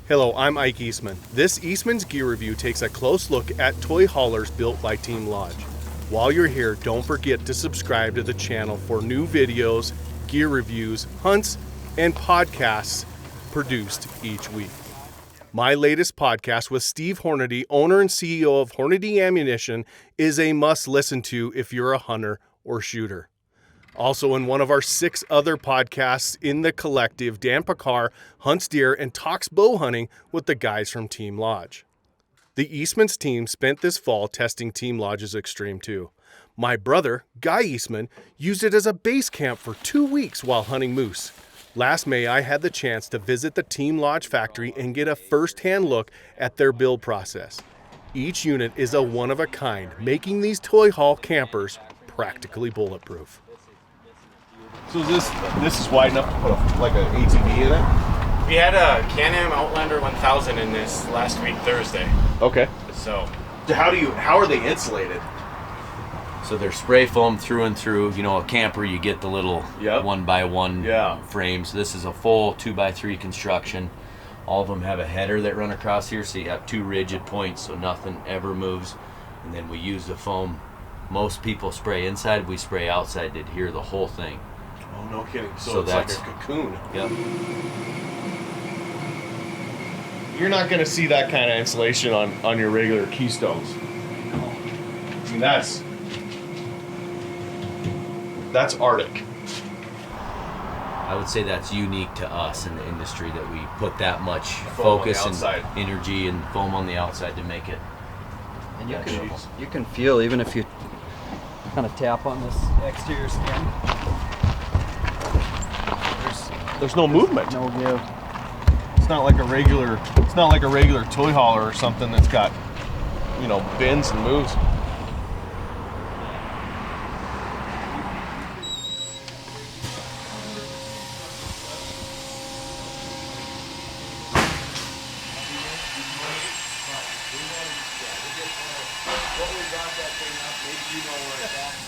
Hello, I'm Ike Eastman. This Eastman's Gear Review takes a close look at toy haulers built by Team Lodge. While you're here, don't forget to subscribe to the channel for new videos, gear reviews, hunts, and podcasts produced each week. My latest podcast with Steve Hornady, owner and CEO of Hornady Ammunition, is a must listen to if you're a hunter or shooter. Also in one of our 6 other podcasts in the collective, Dan Picard hunts deer and talks bow hunting with the guys from Team Lodge. The Eastmans team spent this fall testing Team Lodge's Extreme 2. My brother, Guy Eastman, used it as a base camp for 2 weeks while hunting moose. Last May, I had the chance to visit the Team Lodge factory and get a first-hand look at their build process. Each unit is a one-of-a-kind, making these toy haul campers practically bulletproof. So this is wide enough to put like an ATV in it? We had a Can-Am Outlander 1000 in this last week, Thursday. Okay. So how are they insulated? So they're spray foam through and through. You know, a camper, you get the little 1x1 frames. This is a full 2x3 construction. All of them have a header that run across here, so you have 2 rigid points so nothing ever moves. And then we use the foam. Most people spray inside, we spray outside to adhere the whole thing. Oh, no kidding. So it's like a cocoon. Yep. You're not going to see that kind of insulation on your regular Keystones. I mean, that's Arctic. I would say that's unique to us in the industry, that we put that much focus and energy and foam on the outside to make it. And you can feel, even if you kind of tap on this exterior skin, There's no movement. no give. It's not like a regular toy hauler or something that's got, bends and moves.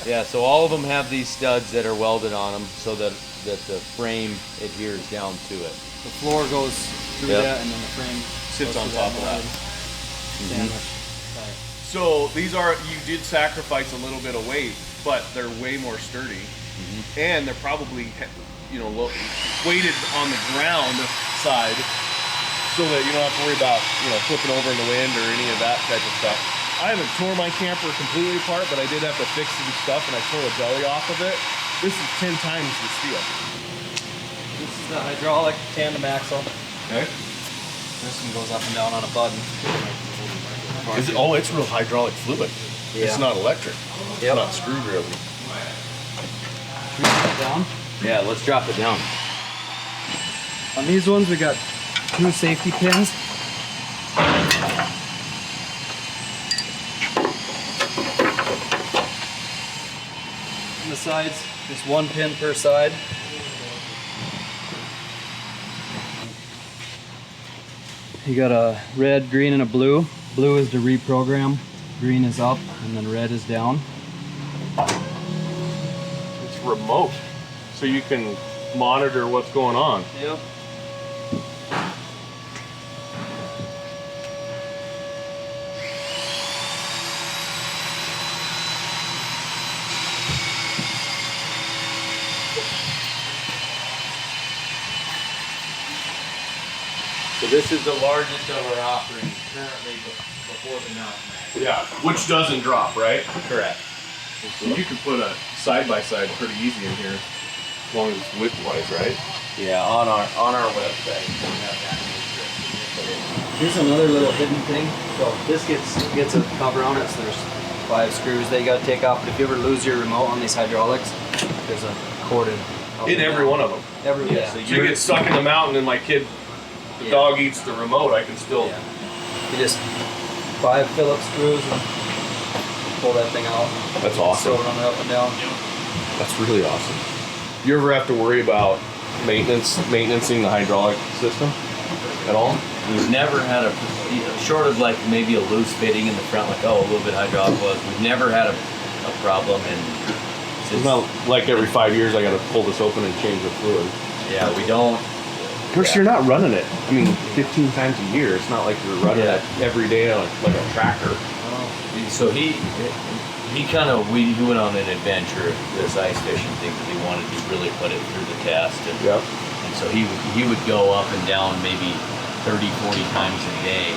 Yeah, so all of them have these studs that are welded on them so that the frame adheres down to it. The floor goes through that, and then the frame Sits goes on through top of that. sandwich. So you did sacrifice a little bit of weight, but they're way more sturdy, and they're probably weighted on the ground side, so that you don't have to worry about flipping over in the wind or any of that type of stuff. I haven't torn my camper completely apart, but I did have to fix some stuff, and I tore the belly off of it. This is 10 times the steel. This is the hydraulic tandem axle. Okay. This one goes up and down on a button. Is it? Oh, it's real hydraulic fluid. Yeah. It's not electric. It's Yep. not screw driven. Down. Yeah, let's drop it down. On these ones, we got 2 safety pins. On the sides, just 1 pin per side. You got a red, green, and a blue. Blue is to reprogram, green is up, and then red is down. It's remote, so you can monitor what's going on. Yep. So this is the largest of our offerings currently before the mount mag. Yeah, which doesn't drop, right? Correct. So you can put a side-by-side pretty easy in here, as long as it's width-wise, right? Yeah, on our website we have that matrix. Here's another little hidden thing. So this gets a cover on it, so there's 5 screws that you gotta take off. But if you ever lose your remote on these hydraulics, there's a corded. In every one of them. Yeah. So you get stuck in the mountain and my kid, the dog eats the remote, I can still... Yeah. You just 5 Phillips screws and pull that thing out. That's awesome. So run it up and down. That's really awesome. You ever have to worry about maintaining the hydraulic system at all? We've never had short of like maybe a loose fitting in the front, like a little bit hydraulic was. We've never had a problem, and It's not like every 5 years I got to pull this open and change the fluid. yeah, we don't. course, you're not running it. I mean, 15 times a year. It's not like you're running it every day like a tractor. So he went on an adventure, this ice fishing thing, because he wanted to really put it through the test. And so he would go up and down maybe 30, 40 times a day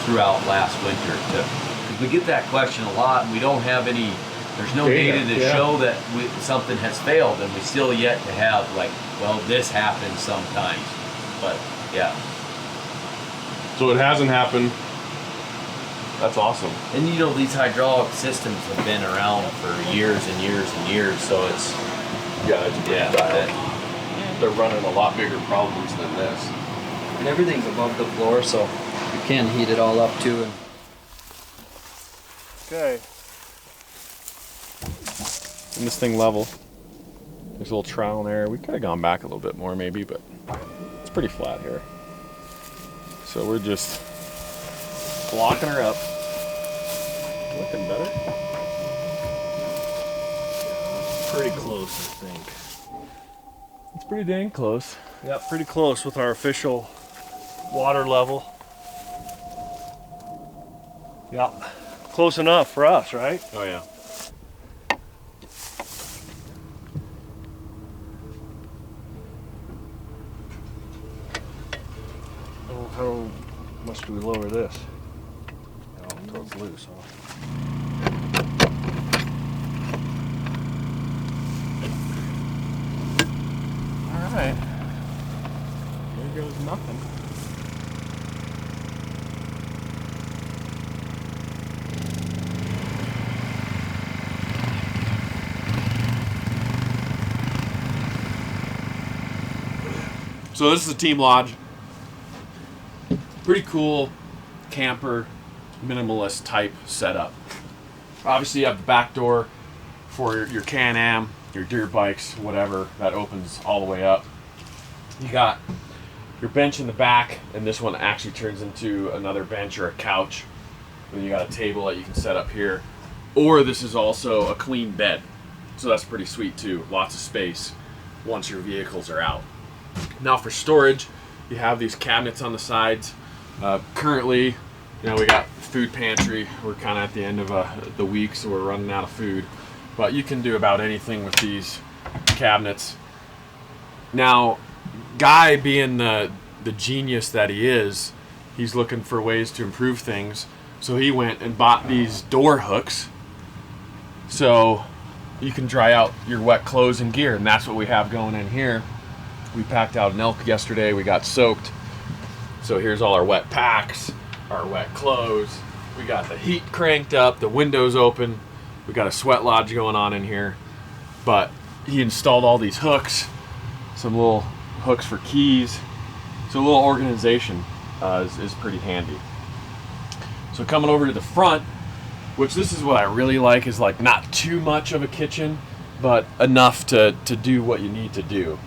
throughout last winter. Because we get that question a lot, and we don't have any. There's no data to show that something has failed, and we still yet to have like, well, this happens sometimes, but yeah. So it hasn't happened. That's awesome. And you know, these hydraulic systems have been around for years and years and years, so it's they're running a lot bigger problems than this. And everything's above the floor, so you can heat it all up too. Okay. And this thing level. There's a little trial and error. We could have gone back a little bit more maybe, but it's pretty flat here. So we're just blocking her up. Looking better. Pretty close, I think. It's pretty dang close. Yeah, pretty close with our official water level. Yeah, close enough for us, right? Oh yeah. How much do we lower this? Until it's loose, huh? All right. There goes nothing. So this is a Team Lodge. Pretty cool camper, minimalist type setup. Obviously you have the back door for your Can-Am, your dirt bikes, whatever, that opens all the way up. You got your bench in the back, and this one actually turns into another bench or a couch. And you got a table that you can set up here. Or this is also a queen bed. So that's pretty sweet too. Lots of space once your vehicles are out. Now for storage, you have these cabinets on the sides. Currently, you know, we got food pantry. We're kind of at the end of the week, so we're running out of food. But you can do about anything with these cabinets. Now, Guy, being the genius that he is, he's looking for ways to improve things. So he went and bought these door hooks, so you can dry out your wet clothes and gear, and that's what we have going in here. We packed out an elk yesterday. We got soaked. So here's all our wet packs, our wet clothes. We got the heat cranked up, the windows open. We got a sweat lodge going on in here. But he installed all these hooks, some little hooks for keys. So a little organization is pretty handy. So coming over to the front, which this is what I really like, is like not too much of a kitchen, but enough to do what you need to do.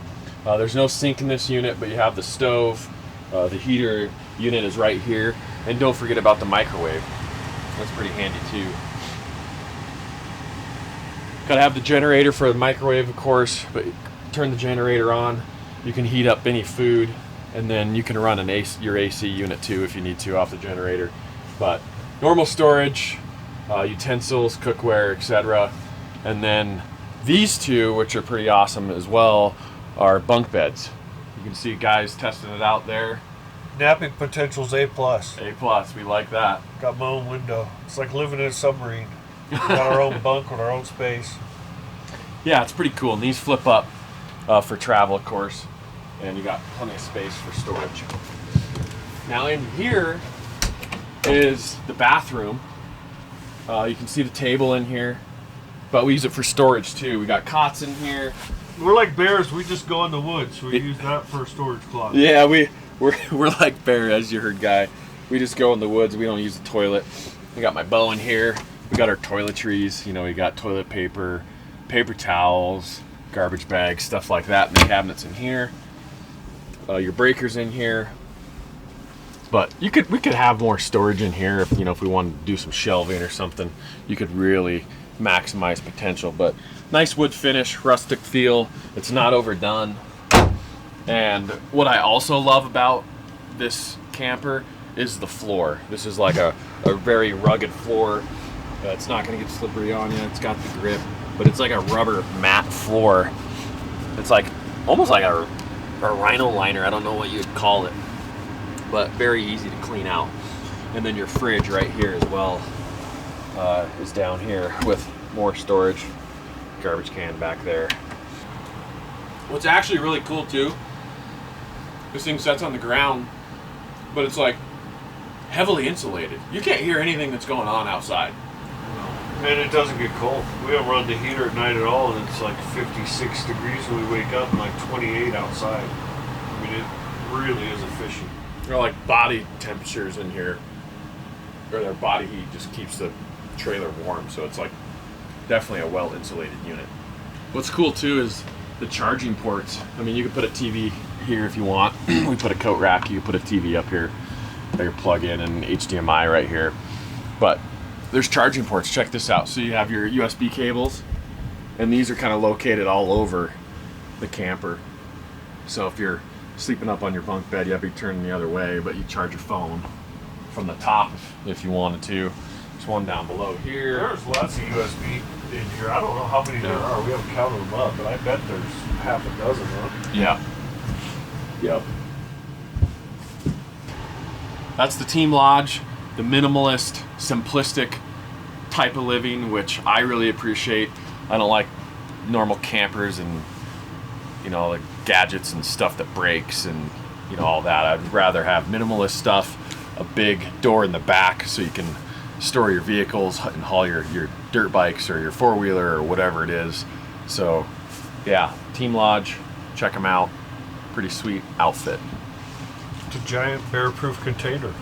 There's no sink in this unit, but you have the stove. The heater unit is right here. And don't forget about the microwave. That's pretty handy too. Gotta have the generator for the microwave, of course, but turn the generator on. You can heat up any food, and then you can run your AC unit too if you need to off the generator. But normal storage, utensils, cookware, etc. And then these two, which are pretty awesome as well, are bunk beds. You can see guys testing it out there. Napping potential's A+. A+, we like that. Got my own window. It's like living in a submarine. Got our own bunk with our own space. Yeah, it's pretty cool. And these flip up for travel, of course. And you got plenty of space for storage. Now in here is the bathroom. You can see the table in here, but we use it for storage too. We got cots in here. We're like bears. We just go in the woods. We use that for a storage closet. Yeah, we're like bear, as you heard, Guy. We just go in the woods. We don't use the toilet. We got my bow in here. We got our toiletries. You know, we got toilet paper, paper towels, garbage bags, stuff like that in the cabinets in here. Your breakers in here. But we could have more storage in here if we wanted to do some shelving or something. You could really maximize potential. But nice wood finish, rustic feel. It's not overdone. And what I also love about this camper is the floor. This is like a very rugged floor. It's not gonna get slippery on you. It's got the grip, but it's like a rubber mat floor. It's like almost like a rhino liner. I don't know what you'd call it, but very easy to clean out. And then your fridge right here as well is down here with more storage. Garbage can back there. What's actually really cool too, this thing sets on the ground, but it's like heavily insulated. You can't hear anything that's going on outside. And it doesn't get cold. We don't run the heater at night at all, and it's like 56 degrees when we wake up and like 28 outside. I mean, it really is efficient. Or like body temperatures in here, or their body heat just keeps the trailer warm, so it's like definitely a well insulated unit. What's cool too is the charging ports. I mean, you can put a TV here if you want. We put a coat rack, you put a TV up here, or your plug in and HDMI right here. But there's charging ports. Check this out. So you have your USB cables, and these are kind of located all over the camper. So if you're sleeping up on your bunk bed, you have to be turning the other way, but you charge your phone from the top if you wanted to. There's one down below here. There's lots of USB in here. I don't know how many there are. We haven't counted them up, but I bet there's half a dozen, huh? Yeah. Yep. That's the Team Lodge, the minimalist, simplistic type of living, which I really appreciate. I don't like normal campers and, you know, like gadgets and stuff that breaks and, you know, all that. I'd rather have minimalist stuff, a big door in the back so you can store your vehicles and haul your dirt bikes or your four-wheeler or whatever it is. So yeah, Team Lodge, check them out. Pretty sweet outfit. It's a giant bear-proof container.